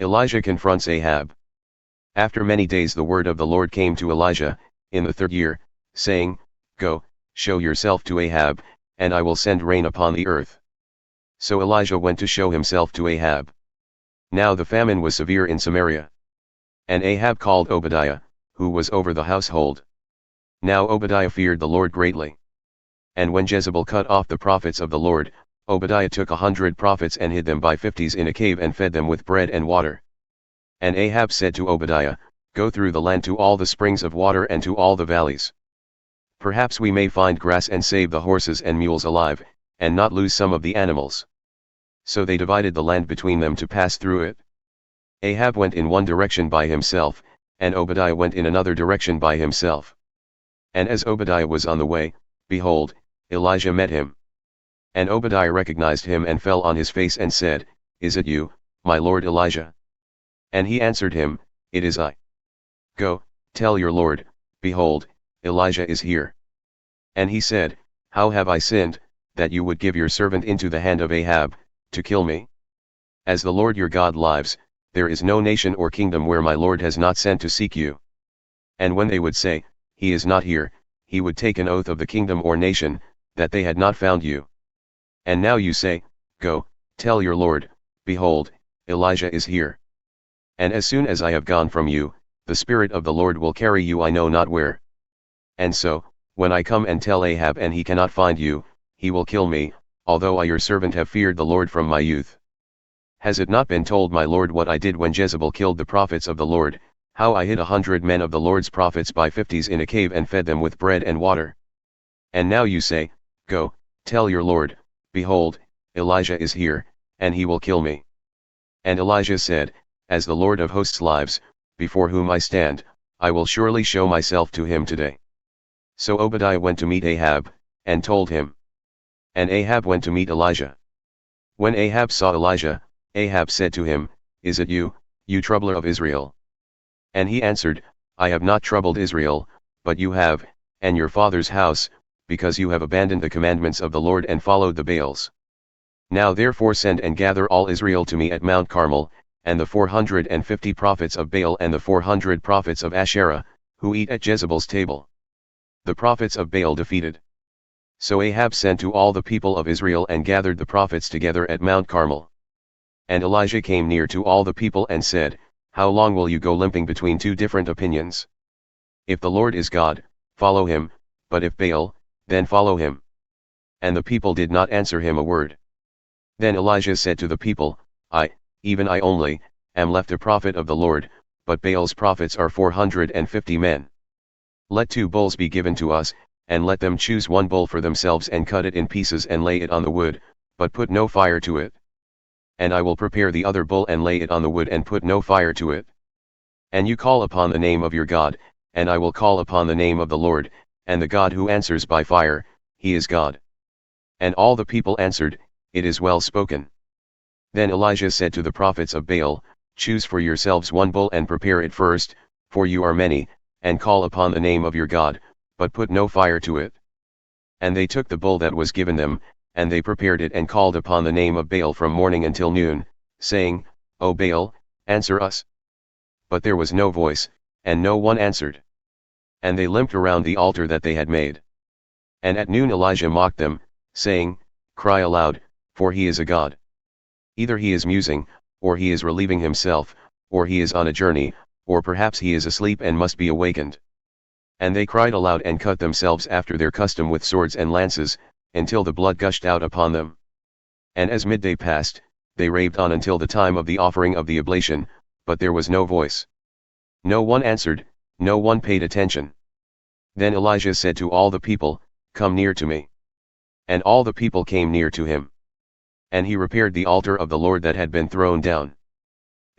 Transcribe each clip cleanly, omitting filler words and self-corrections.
Elijah confronts Ahab. After many days the word of the Lord came to Elijah, in the 3rd year, saying, Go, show yourself to Ahab, and I will send rain upon the earth. So Elijah went to show himself to Ahab. Now the famine was severe in Samaria. And Ahab called Obadiah, who was over the household. Now Obadiah feared the Lord greatly. And when Jezebel cut off the prophets of the Lord, Obadiah took 100 prophets and hid them by 50s in a cave and fed them with bread and water. And Ahab said to Obadiah, Go through the land to all the springs of water and to all the valleys. Perhaps we may find grass and save the horses and mules alive, and not lose some of the animals. So they divided the land between them to pass through it. Ahab went in one direction by himself, and Obadiah went in another direction by himself. And as Obadiah was on the way, behold, Elijah met him. And Obadiah recognized him and fell on his face and said, Is it you, my lord Elijah? And he answered him, It is I. Go, tell your lord, behold, Elijah is here. And he said, How have I sinned, that you would give your servant into the hand of Ahab, to kill me? As the Lord your God lives, there is no nation or kingdom where my Lord has not sent to seek you. And when they would say, He is not here, he would take an oath of the kingdom or nation, that they had not found you. And now you say, Go, tell your Lord, behold, Elijah is here. And as soon as I have gone from you, the Spirit of the Lord will carry you I know not where. And so, when I come and tell Ahab and he cannot find you, he will kill me, although I your servant have feared the Lord from my youth. Has it not been told my Lord what I did when Jezebel killed the prophets of the Lord, how I hid 100 men of the Lord's prophets by 50s in a cave and fed them with bread and water? And now you say, Go, tell your Lord, behold, Elijah is here, and he will kill me. And Elijah said, As the Lord of hosts lives, before whom I stand, I will surely show myself to him today. So Obadiah went to meet Ahab, and told him. And Ahab went to meet Elijah. When Ahab saw Elijah, Ahab said to him, Is it you, you troubler of Israel? And he answered, I have not troubled Israel, but you have, and your father's house, because you have abandoned the commandments of the Lord and followed the Baals. Now therefore send and gather all Israel to me at Mount Carmel, and the 450 prophets of Baal and the 400 prophets of Asherah, who eat at Jezebel's table. The prophets of Baal defeated. So Ahab sent to all the people of Israel and gathered the prophets together at Mount Carmel. And Elijah came near to all the people and said, How long will you go limping between two different opinions? If the Lord is God, follow him, but if Baal, then follow him. And the people did not answer him a word. Then Elijah said to the people, I, even I only, am left a prophet of the Lord, but Baal's prophets are 450 men. Let 2 bulls be given to us, and let them choose 1 bull for themselves and cut it in pieces and lay it on the wood, but put no fire to it. And I will prepare the other bull and lay it on the wood and put no fire to it. And you call upon the name of your God, and I will call upon the name of the Lord, and the God who answers by fire, he is God. And all the people answered, It is well spoken. Then Elijah said to the prophets of Baal, Choose for yourselves 1 bull and prepare it first, for you are many, and call upon the name of your God, but put no fire to it. And they took the bull that was given them, and they prepared it and called upon the name of Baal from morning until noon, saying, O Baal, answer us. But there was no voice, and no one answered. And they limped around the altar that they had made. And at noon Elijah mocked them, saying, Cry aloud, for he is a god. Either he is musing, or he is relieving himself, or he is on a journey, or perhaps he is asleep and must be awakened. And they cried aloud and cut themselves after their custom with swords and lances, until the blood gushed out upon them. And as midday passed, they raved on until the time of the offering of the oblation, but there was no voice. No one answered, no one paid attention. Then Elijah said to all the people, Come near to me. And all the people came near to him. And he repaired the altar of the Lord that had been thrown down.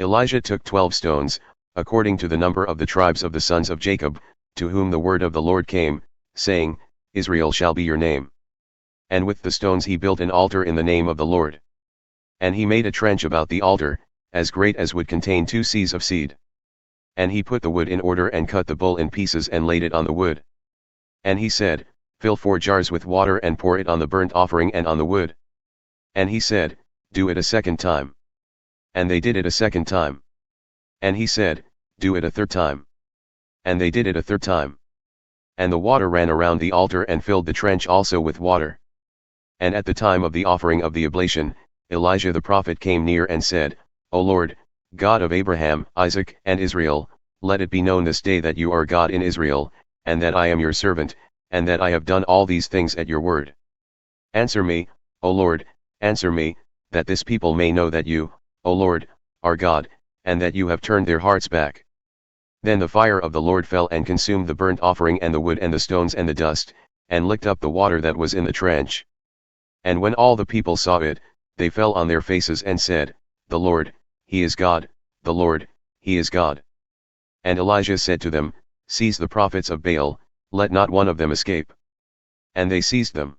Elijah took 12 stones, according to the number of the tribes of the sons of Jacob, to whom the word of the Lord came, saying, Israel shall be your name. And with the stones he built an altar in the name of the Lord. And he made a trench about the altar, as great as would contain 2 seahs of seed. And he put the wood in order and cut the bull in pieces and laid it on the wood. And he said, Fill 4 jars with water and pour it on the burnt offering and on the wood. And he said, Do it a second time. And they did it a second time. And he said, Do it a third time. And they did it a third time. And the water ran around the altar and filled the trench also with water. And at the time of the offering of the oblation, Elijah the prophet came near and said, O Lord, God of Abraham, Isaac, and Israel, let it be known this day that you are God in Israel, and that I am your servant, and that I have done all these things at your word. Answer me, O Lord, answer me, that this people may know that you, O Lord, are God, and that you have turned their hearts back. Then the fire of the Lord fell and consumed the burnt offering and the wood and the stones and the dust, and licked up the water that was in the trench. And when all the people saw it, they fell on their faces and said, The Lord, He is God, the Lord, He is God. And Elijah said to them, Seize the prophets of Baal, let not one of them escape. And they seized them.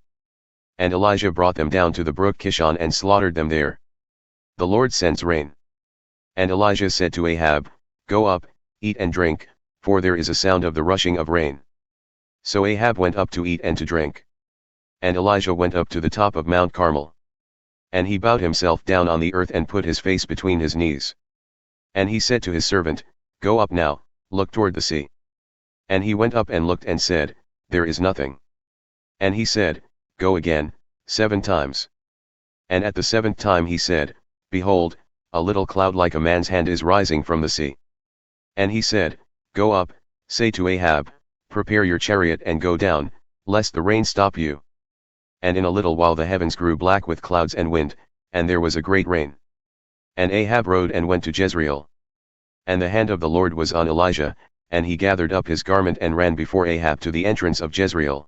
And Elijah brought them down to the brook Kishon and slaughtered them there. The Lord sends rain. And Elijah said to Ahab, Go up, eat and drink, for there is a sound of the rushing of rain. So Ahab went up to eat and to drink. And Elijah went up to the top of Mount Carmel. And he bowed himself down on the earth and put his face between his knees. And he said to his servant, Go up now, look toward the sea. And he went up and looked and said, There is nothing. And he said, Go again, 7 times. And at the 7th time he said, Behold, a little cloud like a man's hand is rising from the sea. And he said, Go up, say to Ahab, Prepare your chariot and go down, lest the rain stop you. And in a little while the heavens grew black with clouds and wind, and there was a great rain. And Ahab rode and went to Jezreel. And the hand of the Lord was on Elijah, and he gathered up his garment and ran before Ahab to the entrance of Jezreel.